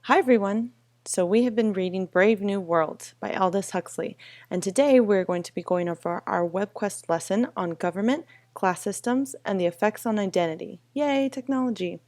Hi everyone! So we have been reading Brave New World by Aldous Huxley, and today we're going to be going over our WebQuest lesson on government, class systems, and the effects on identity. Yay, technology!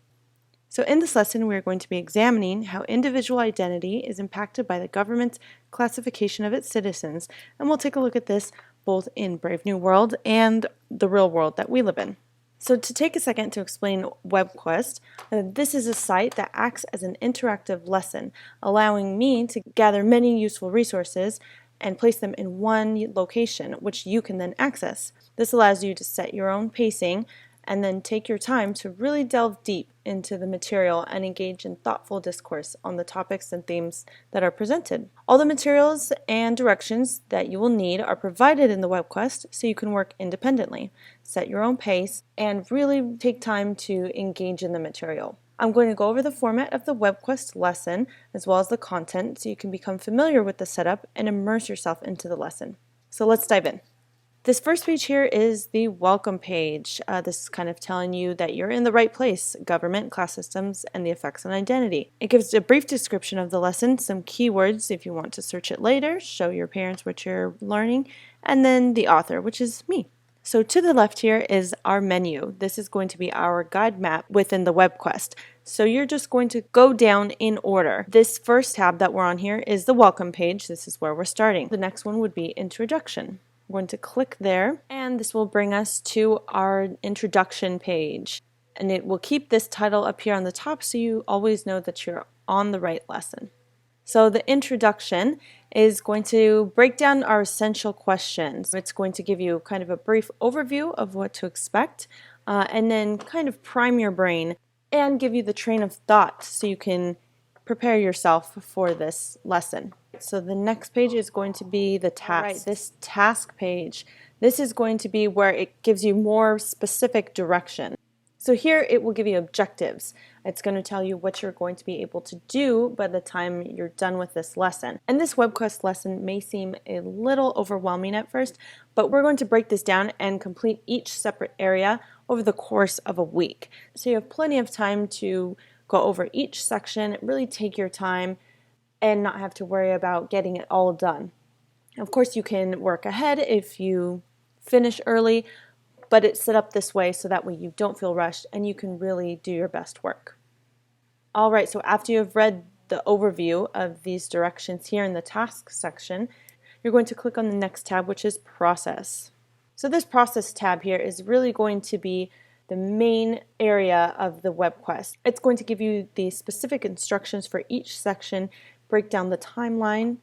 So in this lesson we're going to be examining how individual identity is impacted by the government's classification of its citizens, and we'll take a look at this both in Brave New World and the real world that we live in. So to take a second to explain WebQuest, this is a site that acts as an interactive lesson, allowing me to gather many useful resources and place them in one location, which you can then access. This allows you to set your own pacing and then take your time to really delve deep into the material and engage in thoughtful discourse on the topics and themes that are presented. All the materials and directions that you will need are provided in the WebQuest so you can work independently, set your own pace, and really take time to engage in the material. I'm going to go over the format of the WebQuest lesson as well as the content so you can become familiar with the setup and immerse yourself into the lesson. So let's dive in. This first page here is the welcome page. This is kind of telling you that you're in the right place, government, class systems, and the effects on identity. It gives a brief description of the lesson, some keywords if you want to search it later, show your parents what you're learning, and then the author, which is me. So to the left here is our menu. This is going to be our guide map within the WebQuest. So you're just going to go down in order. This first tab that we're on here is the welcome page. This is where we're starting. The next one would be introduction. We're going to click there, and this will bring us to our introduction page. And it will keep this title up here on the top so you always know that you're on the right lesson. So the introduction is going to break down our essential questions. It's going to give you kind of a brief overview of what to expect, and then kind of prime your brain and give you the train of thought so you can prepare yourself for this lesson. So the next page is going to be the task. Right, this task page. This is going to be where it gives you more specific direction. So here it will give you objectives. It's going to tell you what you're going to be able to do by the time you're done with this lesson. And this WebQuest lesson may seem a little overwhelming at first, but we're going to break this down and complete each separate area over the course of a week. So you have plenty of time to go over each section, really take your time, and not have to worry about getting it all done. Of course, you can work ahead if you finish early, but it's set up this way so that way you don't feel rushed and you can really do your best work. All right, so after you've read the overview of these directions here in the task section, you're going to click on the next tab, which is process. So this process tab here is really going to be the main area of the WebQuest. It's going to give you the specific instructions for each section, break down the timeline,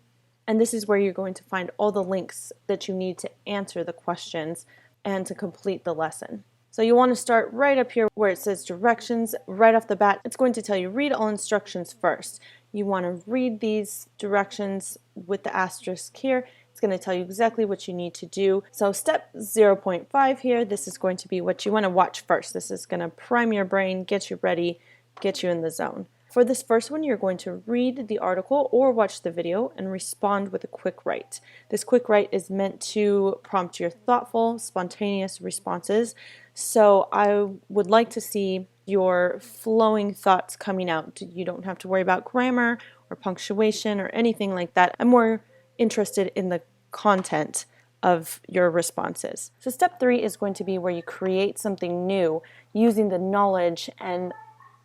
and this is where you're going to find all the links that you need to answer the questions and to complete the lesson. So you want to start right up here where it says directions. Right off the bat, it's going to tell you read all instructions first. You want to read these directions with the asterisk here. It's going to tell you exactly what you need to do. So step 0.5 here, this is going to be what you want to watch first. This is going to prime your brain, get you ready, get you in the zone. For this first one, you're going to read the article or watch the video and respond with a quick write. This quick write is meant to prompt your thoughtful, spontaneous responses. So I would like to see your flowing thoughts coming out. You don't have to worry about grammar or punctuation or anything like that. I'm more interested in the content of your responses. So step 3 is going to be where you create something new using the knowledge and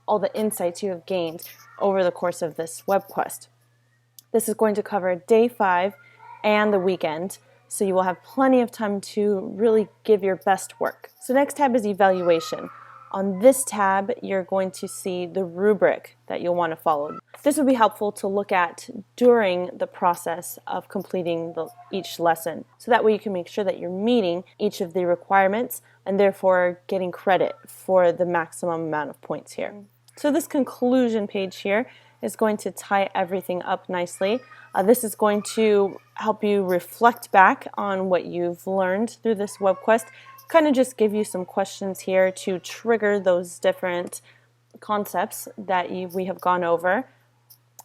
all the insights you have gained over the course of this WebQuest. This is going to cover day 5 and the weekend, so you will have plenty of time to really give your best work. So next tab is evaluation. On this tab, you're going to see the rubric that you'll want to follow. This would be helpful to look at during the process of completing each lesson. So that way you can make sure that you're meeting each of the requirements and therefore getting credit for the maximum amount of points here. So this conclusion page here is going to tie everything up nicely. This is going to help you reflect back on what you've learned through this WebQuest, kind of just give you some questions here to trigger those different concepts that we have gone over,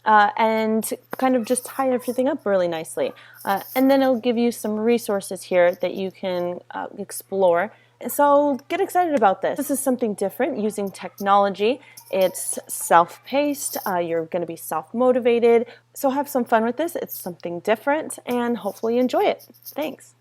and kind of just tie everything up really nicely. And then it'll give you some resources here that you can explore So get excited about this. This is something different using technology. It's self-paced, you're going to be self-motivated, so have some fun with this. It's something different and hopefully enjoy it. Thanks.